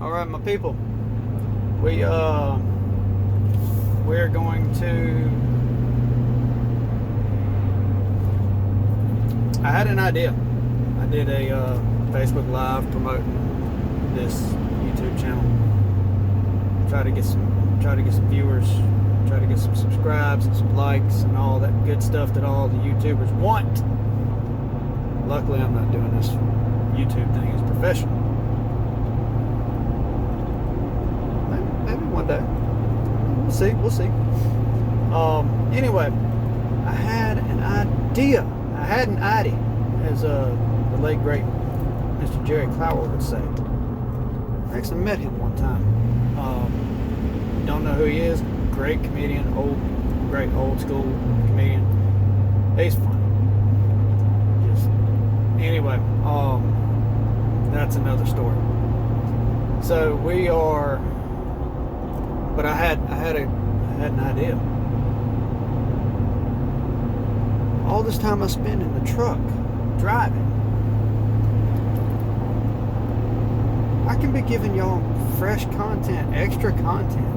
All right, my people. We're going to. I had an idea. I did a Facebook Live promoting this YouTube channel. Try to get some viewers. Try to get some subscribes and some likes and all that good stuff that all the YouTubers want. Luckily, I'm not doing this YouTube thing as professional. Maybe one day. We'll see. Anyway, I had an idea, as the late great Mr. Jerry Clower would say. I actually met him one time. Don't know who he is. Great comedian, great old school comedian. He's funny. Anyway, that's another story. So we are. But I had an idea. All this time I spend in the truck driving, I can be giving y'all fresh content, extra content,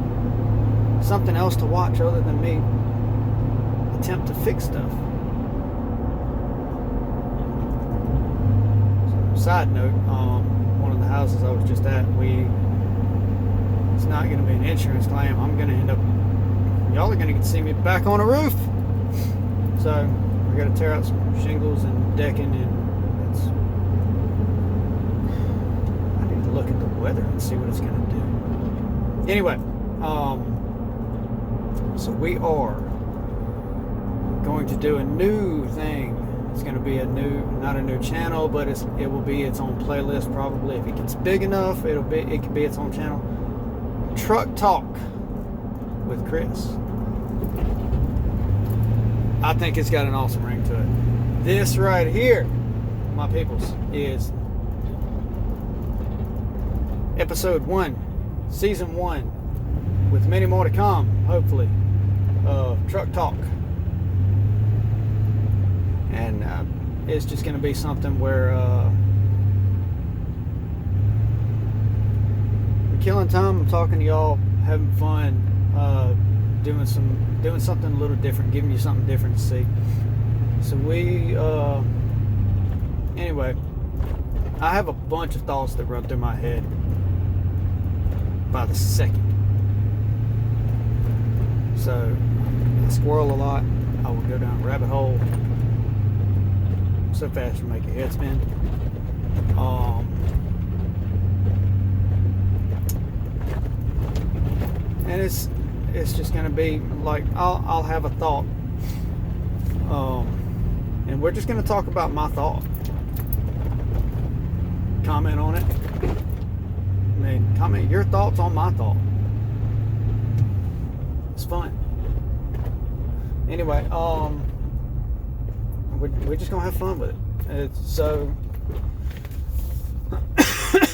something else to watch other than me attempt to fix stuff. So, side note, one of the houses I was just at, it's not going to be an insurance claim. I'm going to end up, y'all are going to get to see me back on a roof. So we got to tear out some shingles and decking, and I need to look at the weather and see what it's going to do. Anyway, so we are going to do a new thing. It's going to be not a new channel, but it will be its own playlist probably. If it gets big enough, it could be its own channel. Truck Talk with Chris. I think it's got an awesome ring to it. This right here, my peoples, is episode 1, season 1, with many more to come, hopefully, of Truck Talk. And it's just going to be something where I'm killing time. I'm talking to y'all, having fun, doing something a little different, giving you something different to see. So anyway, I have a bunch of thoughts that run through my head by the second. So I squirrel a lot. I will go down a rabbit hole so fast it'll make your head spin. And it's just gonna be like I'll have a thought, and we're just gonna talk about my thought. Comment on it. I mean, comment your thoughts on my thought. It's fun. Anyway, we're just gonna have fun with it. So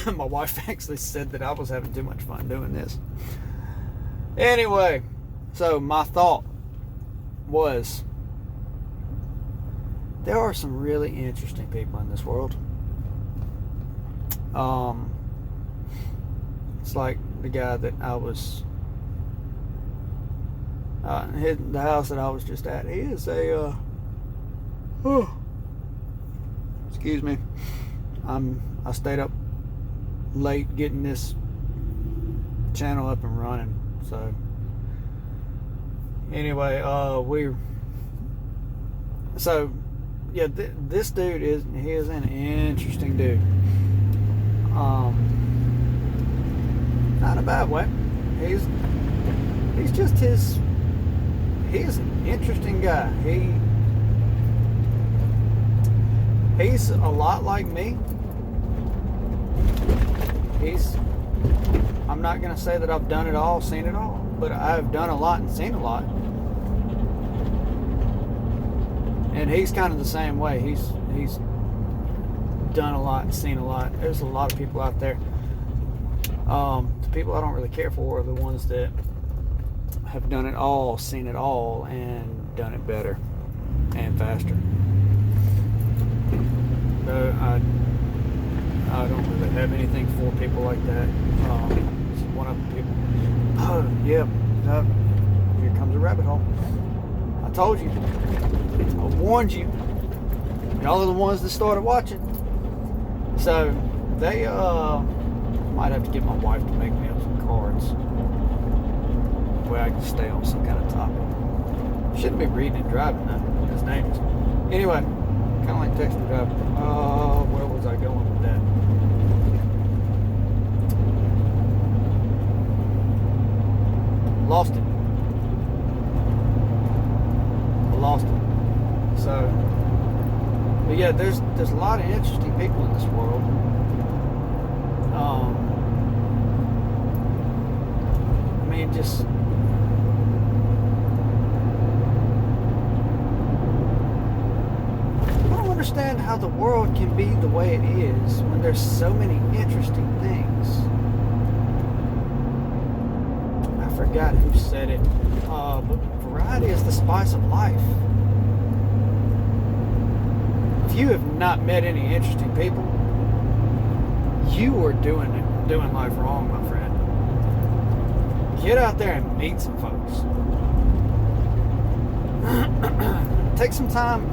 my wife actually said that I was having too much fun doing this. Anyway, so my thought was, there are some really interesting people in this world. It's like the guy that I was the house that I was just at. He is excuse me. I stayed up late getting this channel up and running. So anyway, this dude is an interesting dude. Not in a bad way. He's an interesting guy. He's a lot like me. I'm not going to say that I've done it all, seen it all, but I've done a lot and seen a lot. And he's kind of the same way. He's done a lot and seen a lot. There's a lot of people out there. The people I don't really care for are the ones that have done it all, seen it all, and done it better and faster. So I don't really have anything for people like that. Just one of the people. Oh, yeah. Here comes a rabbit hole. I told you. I warned you. Y'all are the ones that started watching. So, they, might have to get my wife to make me up some cards. Where I can stay on some kind of topic. Shouldn't be reading and driving, though. His name is. Anyway, kind of like text and drive. Where was I going with that? Lost it. I lost it. So, but yeah, there's a lot of interesting people in this world. I mean, just. Understand how the world can be the way it is when there's so many interesting things. I forgot who said it, but variety is the spice of life. If you have not met any interesting people, you are doing life wrong, my friend. Get out there and meet some folks. Take some time.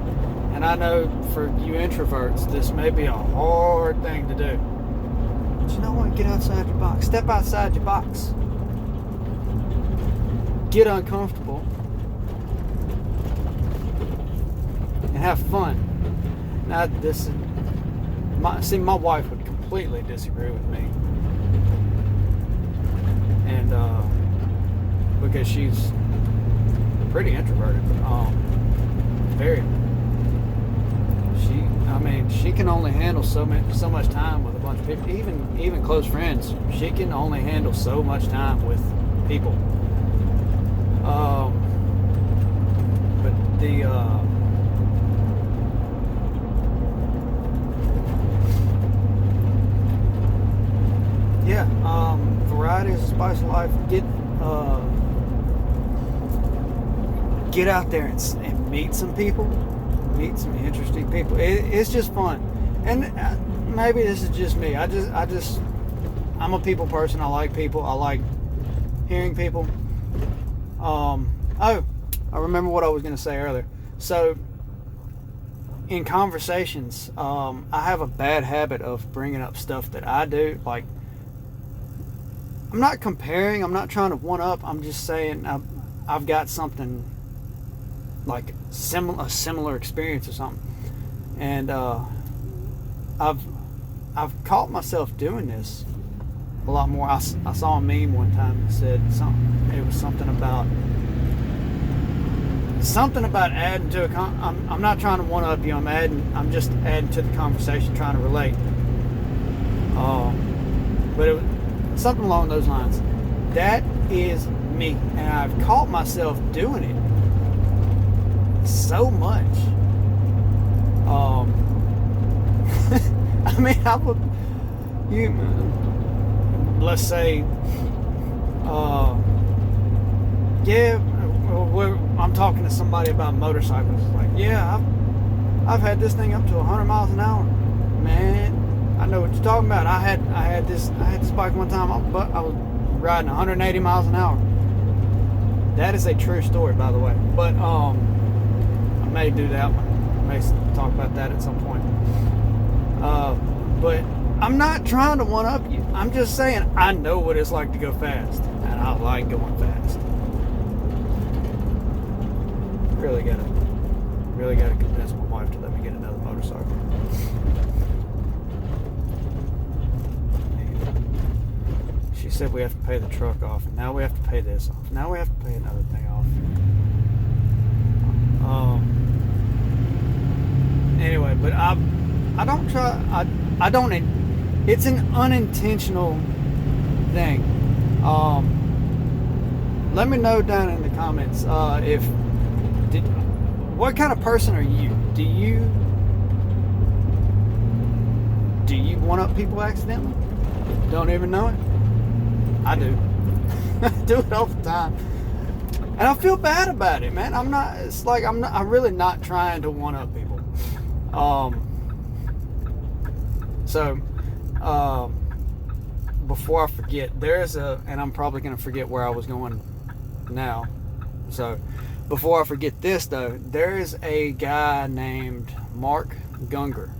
And I know for you introverts, this may be a hard thing to do. But you know what? Get outside your box. Step outside your box. Get uncomfortable. And have fun. Now, my wife would completely disagree with me. And, because she's pretty introverted. Very. She can only handle so much time with a bunch of people. Even close friends, she can only handle so much time with people. But the variety is the spice of life. Get out there and meet some people. Meet some interesting people. It's just fun. And maybe this is just me. I'm a people person. I like people. I like hearing people. I remember what I was going to say earlier. So, in conversations, I have a bad habit of bringing up stuff that I do. Like, I'm not comparing. I'm not trying to one up. I'm just saying I've got something like a similar experience or something, and I've caught myself doing this a lot more. I saw a meme one time that said something about adding to I'm not trying to one up you. I'm just adding to the conversation, trying to relate. But it was something along those lines. That is me, and I've caught myself doing it so much. Let's say, I'm talking to somebody about motorcycles. Like, yeah, I've had this thing up to 100 miles an hour. Man, I know what you're talking about. I had this bike one time. I was riding 180 miles an hour. That is a true story, by the way. But I may do that one. I may talk about that at some point. But I'm not trying to one up you. I'm just saying I know what it's like to go fast, and I like going fast. Really gotta convince my wife to let me get another motorcycle. She said we have to pay the truck off, and now we have to pay this off. Now we have to pay another thing off. Anyway, but I don't try. I don't. It's an unintentional thing. Let me know down in the comments what kind of person are you? Do you one up people accidentally? Don't even know it? I do. I do it all the time. And I feel bad about it, man. I'm really not trying to one up people. So before I forget, and I'm probably going to forget where I was going now. So, before I forget this, though, there is a guy named Mark Gungor,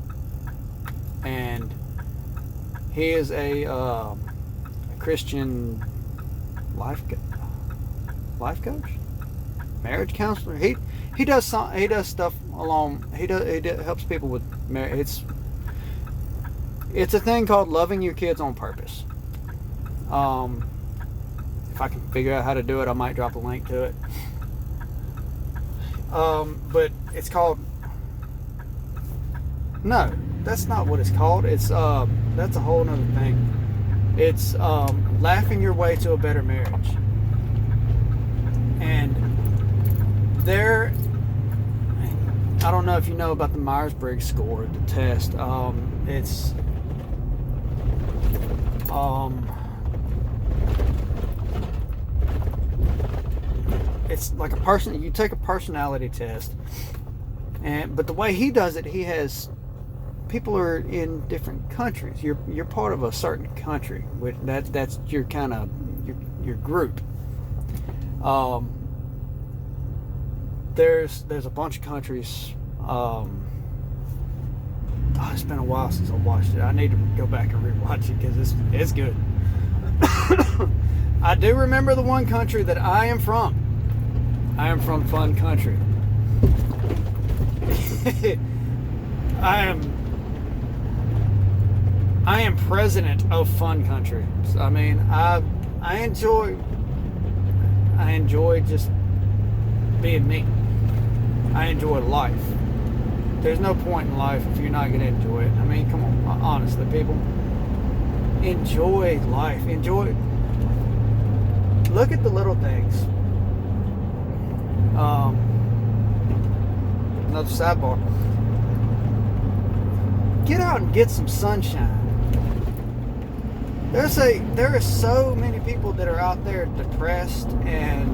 and he is a Christian life coach, marriage counselor. He does stuff along. He helps people with marriage. It's a thing called loving your kids on purpose. If I can figure out how to do it, I might drop a link to it. But it's called. No, that's not what it's called. It's that's a whole nother thing. It's laughing your way to a better marriage. And I don't know if you know about the Myers-Briggs score, the test. It's like you take a personality test, but the way he does it, he has people are in different countries. You're part of a certain country. That's your kind of your group. There's a bunch of countries. It's been a while since I watched it. I need to go back and rewatch it because it's good. I do remember the one country that I am from. I am from Fun Country. I am president of Fun Country. I mean, I enjoy just being me. I enjoy life. There's no point in life if you're not going to enjoy it. I mean, come on, honestly, people. Enjoy life. Look at the little things. Another sidebar. Get out and get some sunshine. There are so many people that are out there depressed and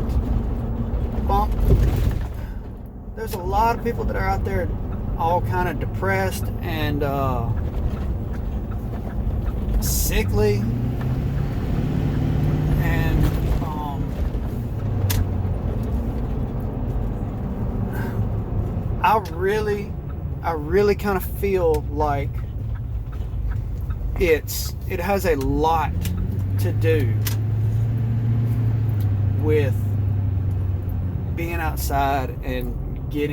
bummed. There's a lot of people that are out there all kind of depressed and sickly, and I really kind of feel like it has a lot to do with being outside and get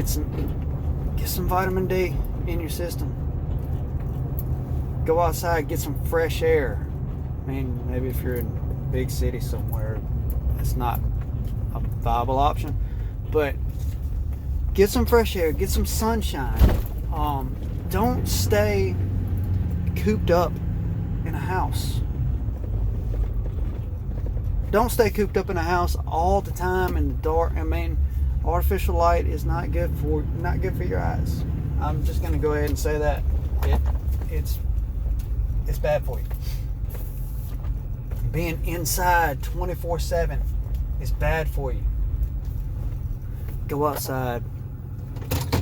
some vitamin D in your system. Go outside, get some fresh air. I mean, maybe if you're in a big city somewhere, it's not a viable option, but get some fresh air, get some sunshine. Don't stay cooped up in a house. Don't stay cooped up in a house all the time in the dark. I mean, artificial light is not good for your eyes. I'm just going to go ahead and say that it's bad for you. Being inside 24/7 is bad for you. Go outside,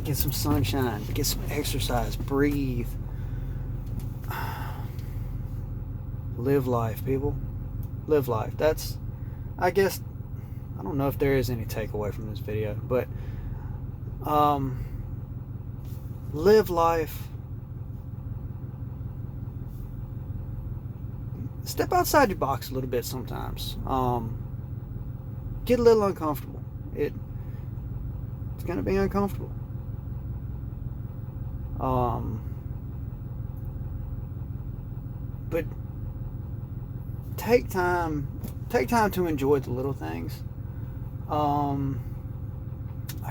get some sunshine, get some exercise, breathe. Live life, people. Live life. That's, I guess, I don't know if there is any takeaway from this video, but live life. Step outside your box a little bit sometimes. Get a little uncomfortable. It's going to be uncomfortable. But take time to enjoy the little things. I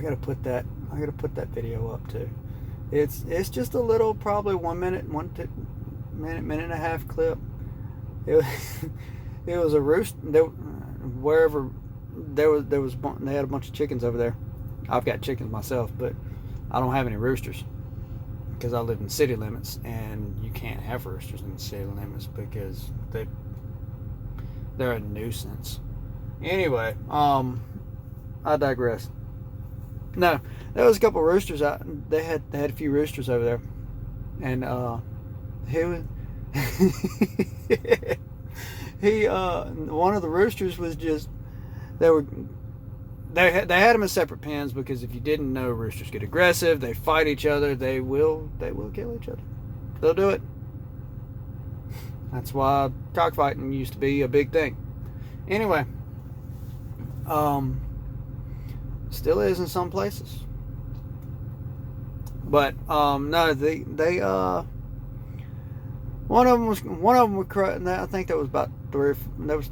gotta put that video up too. It's just a little, probably 1 minute and a half clip. It was a roost. They had a bunch of chickens over there. I've got chickens myself, but I don't have any roosters because I live in city limits, and you can't have roosters in the city limits because they're a nuisance. Anyway, I digress. No, there was a couple of roosters out. They had a few roosters over there, and he was he one of the roosters was just they had them in separate pens because if you didn't know, roosters get aggressive, they fight each other, they will kill each other. They'll do it. That's why cockfighting used to be a big thing. Anyway, still is in some places. But no, they one of them would crow. I think that was about three. There was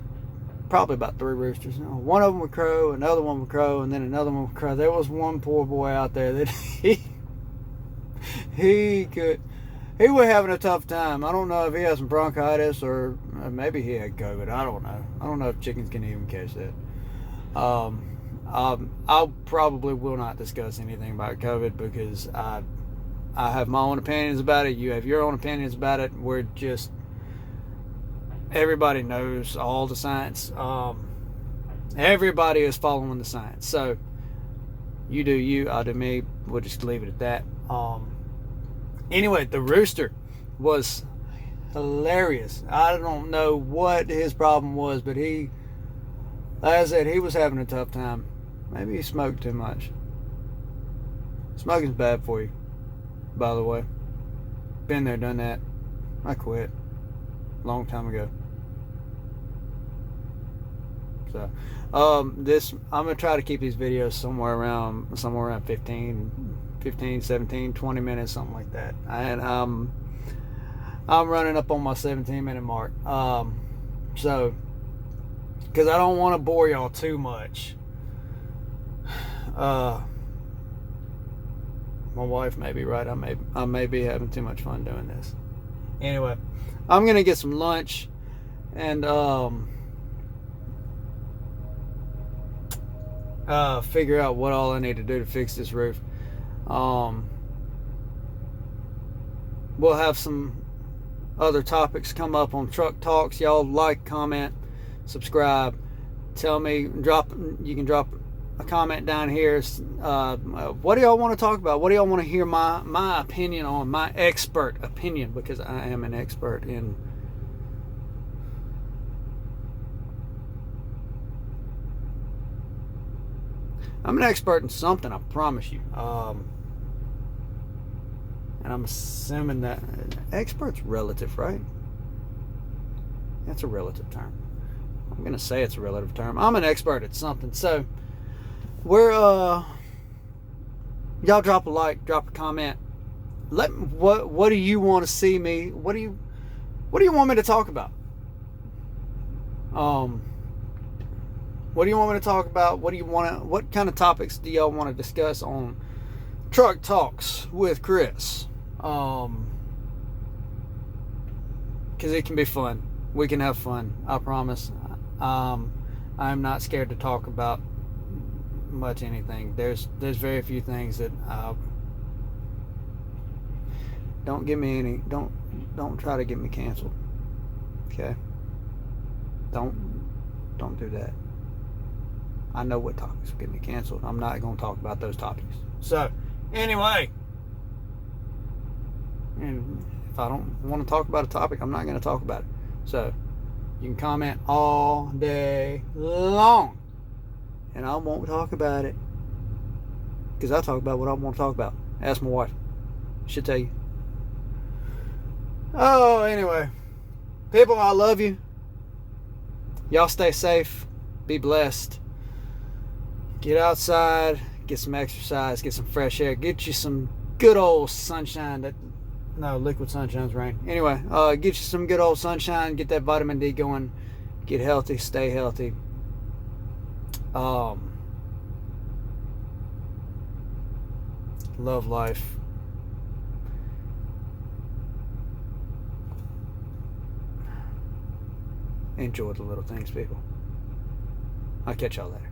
probably about three roosters. One of them would crow, another one would crow, and then another one would crow. There was one poor boy out there that he was having a tough time. I don't know if he had some bronchitis or maybe he had COVID. I don't know. I don't know if chickens can even catch that. I probably will not discuss anything about COVID because I have my own opinions about it. You have your own opinions about it. We're just, everybody knows all the science. Everybody is following the science. So you do you, I do me. We'll just leave it at that. Anyway, the rooster was hilarious. I don't know what his problem was, but like I said, he was having a tough time. Maybe he smoked too much. Smoking's bad for you, by the way. Been there, done that. I quit a long time ago. So, I'm gonna try to keep these videos somewhere around 15, 17, 20 minutes, something like that. And I'm running up on my 17-minute mark. So, because I don't want to bore y'all too much. My wife may be right. I may be having too much fun doing this. Anyway, I'm gonna get some lunch and figure out what all I need to do to fix this roof. We'll have some other topics come up on Truck Talks. Y'all like, comment, subscribe. Tell me, you can drop a comment down here. What do y'all want to talk about? What do y'all want to hear my opinion on, my expert opinion, because I am an expert in something, I promise you. And I'm assuming that expert's relative, right? That's a relative term. I'm gonna say it's a relative term. I'm an expert at something. So y'all drop a like, drop a comment. What do you want to see me? What do you want me to talk about? What do you want me to talk about? What kind of topics do y'all want to discuss on Truck Talks with Chris? Because it can be fun. We can have fun, I promise. I'm not scared to talk about much anything. There's very few things that don't try to get me canceled. Okay? Don't do that. I know what topics will get me canceled. I'm not going to talk about those topics. So, anyway, and if I don't want to talk about a topic, I'm not going to talk about it. So, you can comment all day long, and I won't talk about it because I talk about what I want to talk about. Ask my wife. She'll tell you. Oh, anyway, people, I love you. Y'all stay safe. Be blessed. Get outside, get some exercise, get some fresh air, get you some good old sunshine. Liquid sunshine's rain. Anyway, get you some good old sunshine, get that vitamin D going, get healthy, stay healthy. Love life. Enjoy the little things, people. I'll catch y'all later.